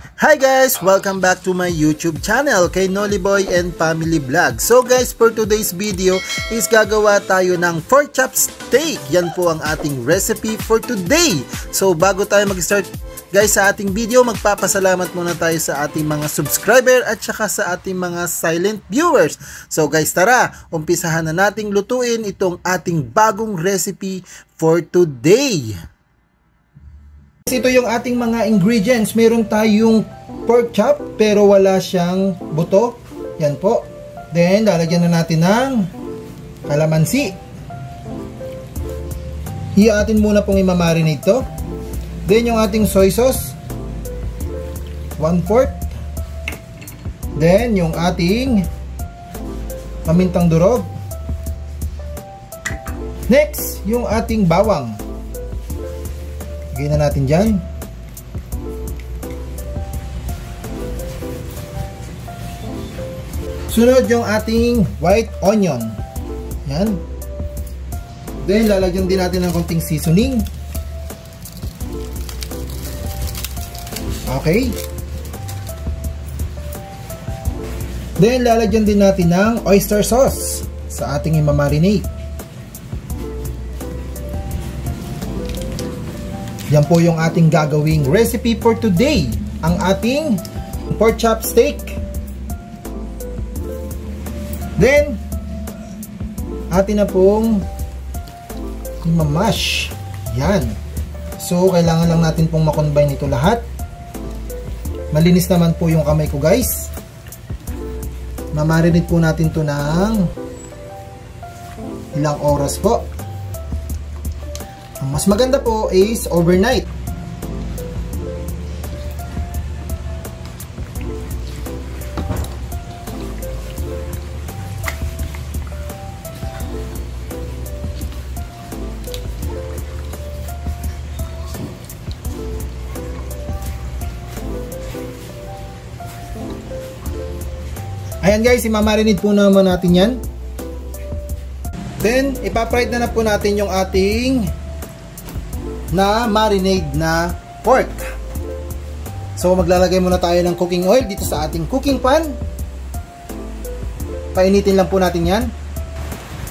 Hi guys! Welcome back to my YouTube channel kay Noliboy and Family Vlog. So guys, for today's video is gagawa tayo ng pork chop steak. Yan po ang ating recipe for today. So bago tayo mag-start guys sa ating video, magpapasalamat muna tayo sa ating mga subscriber at saka sa ating mga silent viewers. So guys, tara, umpisahan na nating lutuin itong ating bagong recipe for today. Ito yung ating mga ingredients. Meron tayong pork chop pero wala siyang buto. Yan po. Then lalagyan na natin ng kalamansi. Atin muna pong imamarinate to. Then yung ating soy sauce 1/4. Then yung ating pamintang durog. Next, yung ating bawang. Lagyan na natin dyan. Sunod yung ating white onion. Yan. Then lalagyan din natin ng konting seasoning. Okay. Then lalagyan din natin ng oyster sauce sa ating imamarinate. Yan po yung ating gagawing recipe for today. Ang ating pork chop steak. Then, atin na pong imamash. Yan. So, kailangan lang natin pong makombine ito lahat. Malinis naman po yung kamay ko guys. Mamarinate po natin to ng ilang oras po. Ang mas maganda po is overnight. Ayan guys, imamarinate po naman natin yan. Then, ipapride na po natin yung ating na marinade na pork. So maglalagay muna tayo ng cooking oil dito sa ating cooking pan. Painitin lang po natin yan.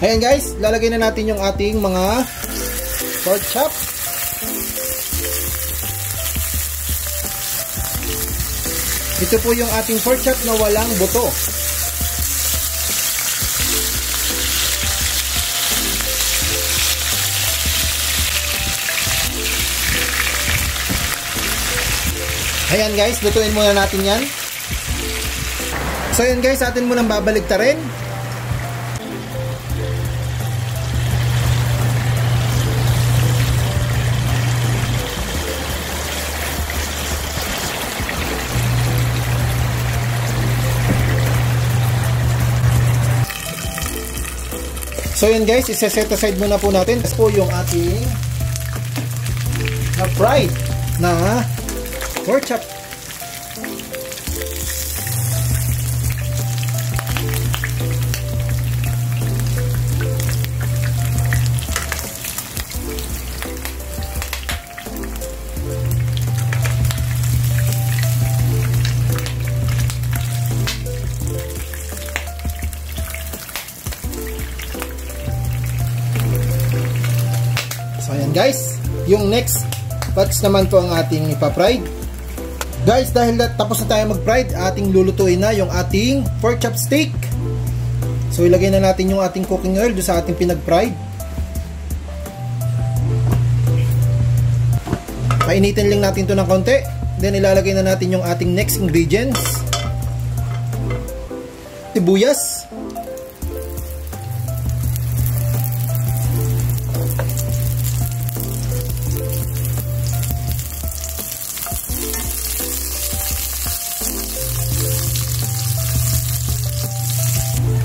Ayan guys, lalagay na natin yung ating mga pork chop. Ito po yung ating pork chop na walang buto. Ayan guys, lutuin muna natin yan. So ayan guys, atin munang babaliktarin. So ayan guys, isa-set aside muna po natin. Tapos po yung ating fried na pork chop. So ayan guys, yung next batch naman po ang ating ipa-fried. Guys, dahil tapos na tayo mag-fried, ating lulutuin na yung ating pork chop steak. So ilagay na natin yung ating cooking oil doon sa ating pinag-fried. Painitin lang natin to ng konti. Then ilalagay na natin yung ating next ingredients. Sibuyas.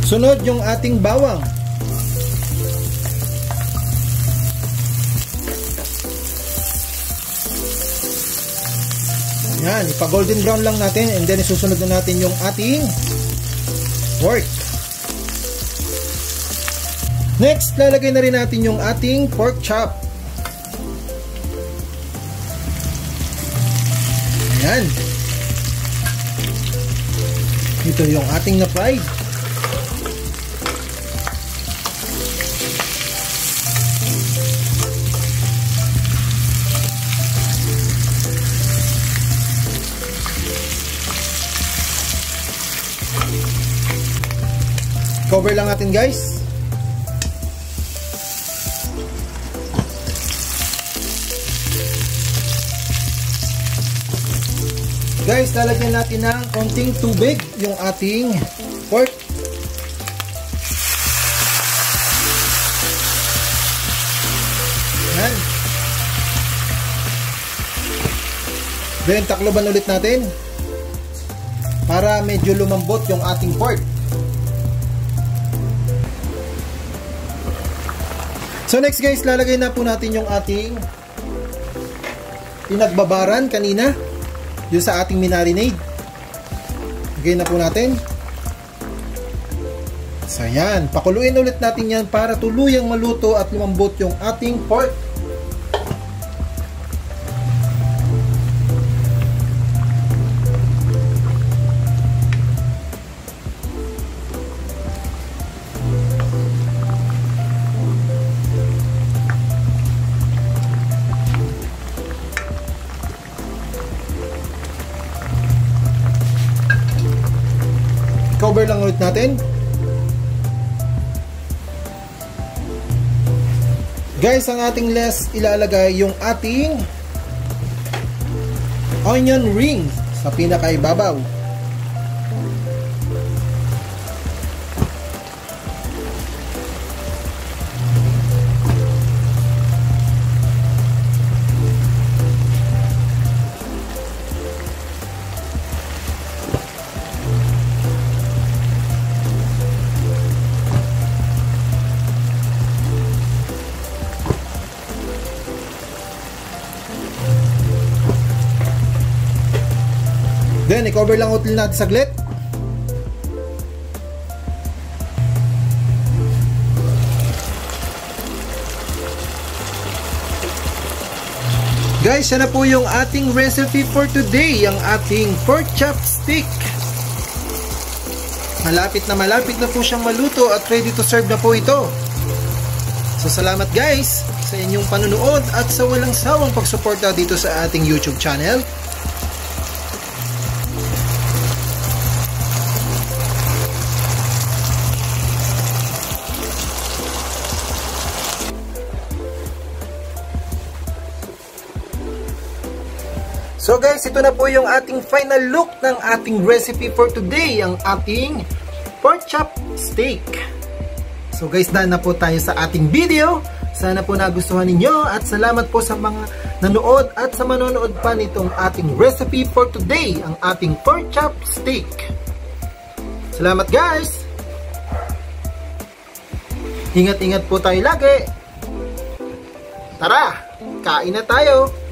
Sunod yung ating bawang. Yan, ipa-golden brown lang natin and then isusunod na natin yung ating pork. Next, lalagay na rin natin yung ating pork chop. Ayan. Ito yung ating na-fry. Cover lang natin guys. Guys, lalagyan natin ng konting tubig yung ating pork. Yan. Then takloban ulit natin para medyo lumambot yung ating pork. So next guys, lalagay na po natin yung ating pinagbabaran kanina yung sa ating minarinade. Lagay na po natin. So yan, pakuluin ulit natin yan para tuluyang maluto at lumambot yung ating pork. Cover lang ulit natin. Guys, ang ating last ilalagay yung ating onion ring sa pinakaibabaw. Then, i-cover lang ulit natin saglit. Guys, yan na po yung ating recipe for today, ang ating pork chop steak. Malapit na po siyang maluto at ready to serve na po ito. So, salamat guys sa inyong panunood at sa walang sawang pagsuporta dito sa ating YouTube channel. So guys, ito na po yung ating final look ng ating recipe for today, ang ating pork chop steak. So guys, dahil na po tayo sa ating video. Sana po nagustuhan ninyo at salamat po sa mga nanood at sa manonood pa nitong ating recipe for today, ang ating pork chop steak. Salamat guys! Ingat-ingat po tayo lagi. Tara, kain na tayo!